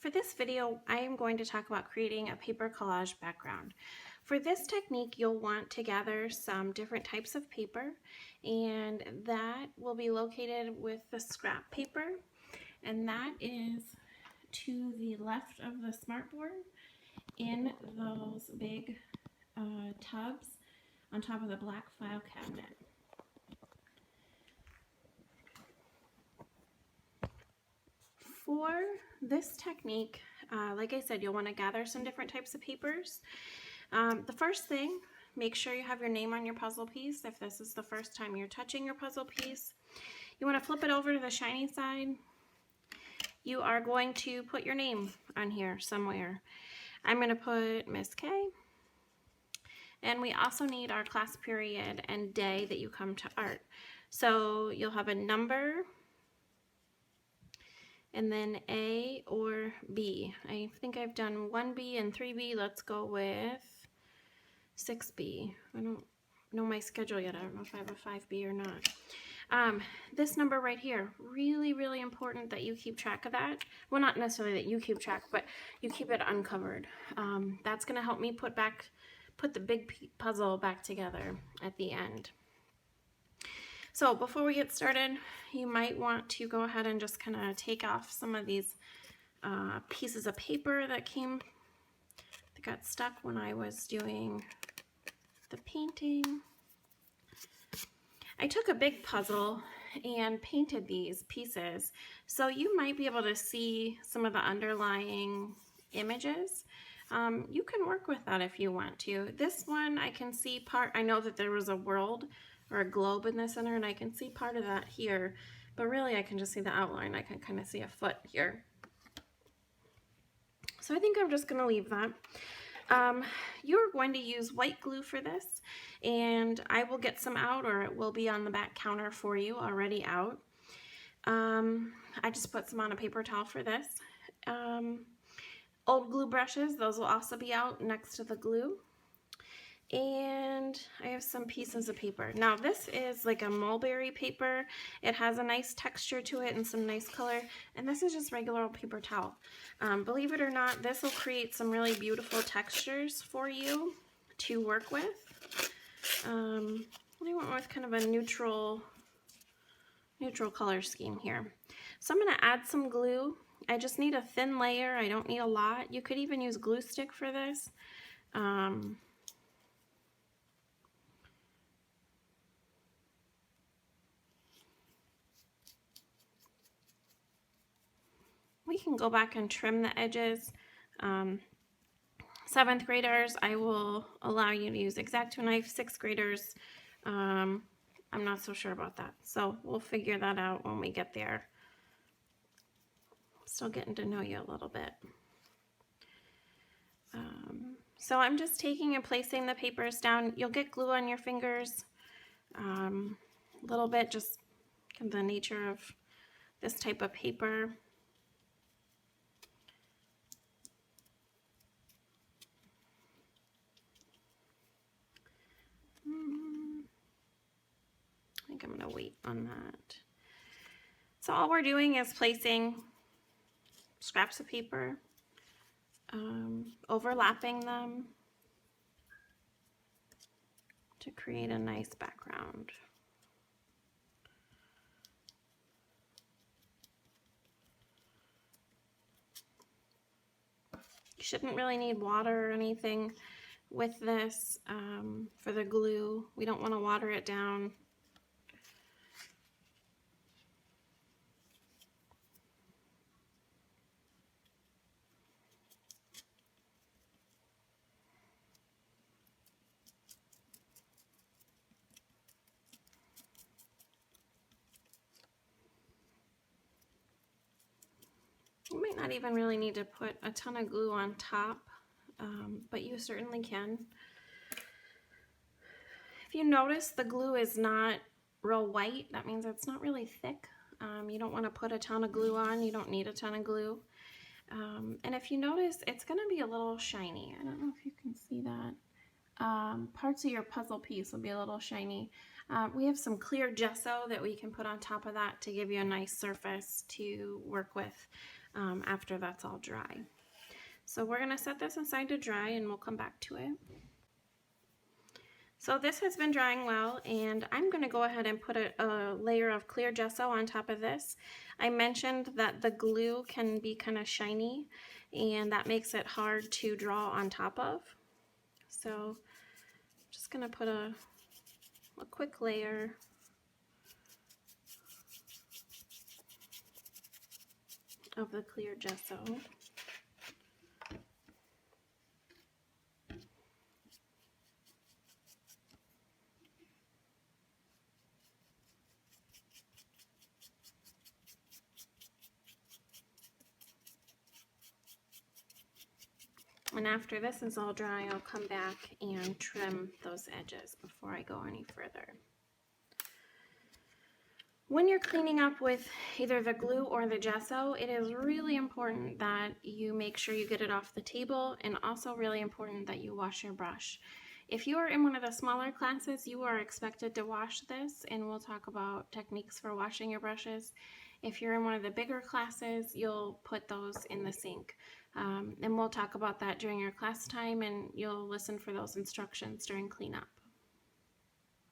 For this video, I am going to talk about creating a paper collage background. For this technique, you'll want to gather some different types of paper, and that will be located with the scrap paper, and that is to the left of the smartboard in those big tubs on top of the black file cabinet. For this technique, like I said, you'll want to gather some different types of papers. The first thing, make sure you have your name on your puzzle piece. If this is the first time you're touching your puzzle piece, you want to flip it over to the shiny side. You are going to put your name on here somewhere. I'm going to put Miss K. And we also need our class period and day that you come to art. So you'll have a number, and then A or B. I think I've done 1B and 3B. Let's go with 6B. I don't know my schedule yet. I don't know if I have a 5B or not. This number right here, really, really important that you keep track of that. Well, not necessarily that you keep track, but you keep it uncovered. That's going to help me put the big puzzle back together at the end. So before we get started, you might want to go ahead and just kind of take off some of these pieces of paper that got stuck when I was doing the painting. I took a big puzzle and painted these pieces, so you might be able to see some of the underlying images. You can work with that if you want to. This one I can see part, I know that there was a world or a globe in the center, and I can see part of that here, but really I can just see the outline. I can kind of see a foot here. So I think I'm just going to leave that. You're going to use white glue for this, and I will get some out, or it will be on the back counter for you already out. I just put some on a paper towel for this. Old glue brushes, those will also be out next to the glue. And I have some pieces of paper. Now this is like a mulberry paper. It has a nice texture to it and some nice color. And this is just regular old paper towel. Believe it or not, this will create some really beautiful textures for you to work with. I went with kind of a neutral color scheme here. So I'm going to add some glue. I just need a thin layer. I don't need a lot. You could even use glue stick for this. We can go back and trim the edges. 7th graders, I will allow you to use X-Acto knife. 6th graders, I'm not so sure about that. So we'll figure that out when we get there. Still getting to know you a little bit. So I'm just taking and placing the papers down. You'll get glue on your fingers a little bit, just kind of the nature of this type of paper. I think I'm going to wait on that. So all we're doing is placing scraps of paper, overlapping them to create a nice background. You shouldn't really need water or anything with this for the glue. We don't want to water it down. You might not even really need to put a ton of glue on top, but you certainly can. If you notice the glue is not real white, that means it's not really thick. You don't want to put a ton of glue on. You don't need a ton of glue. And if you notice, it's going to be a little shiny. I don't know if you can see that. Parts of your puzzle piece will be a little shiny. We have some clear gesso that we can put on top of that to give you a nice surface to work with. after that's all dry. So we're gonna set this aside to dry and we'll come back to it. So this has been drying well, and I'm going to go ahead and put a layer of clear gesso on top of this. I mentioned that the glue can be kind of shiny, and that makes it hard to draw on top of. So I'm just going to put a quick layer of the clear gesso. And after this is all dry, I'll come back and trim those edges before I go any further. When you're cleaning up with either the glue or the gesso, it is really important that you make sure you get it off the table, and also really important that you wash your brush. If you are in one of the smaller classes, you are expected to wash this, and we'll talk about techniques for washing your brushes. If you're in one of the bigger classes, you'll put those in the sink. And we'll talk about that during your class time, and you'll listen for those instructions during cleanup.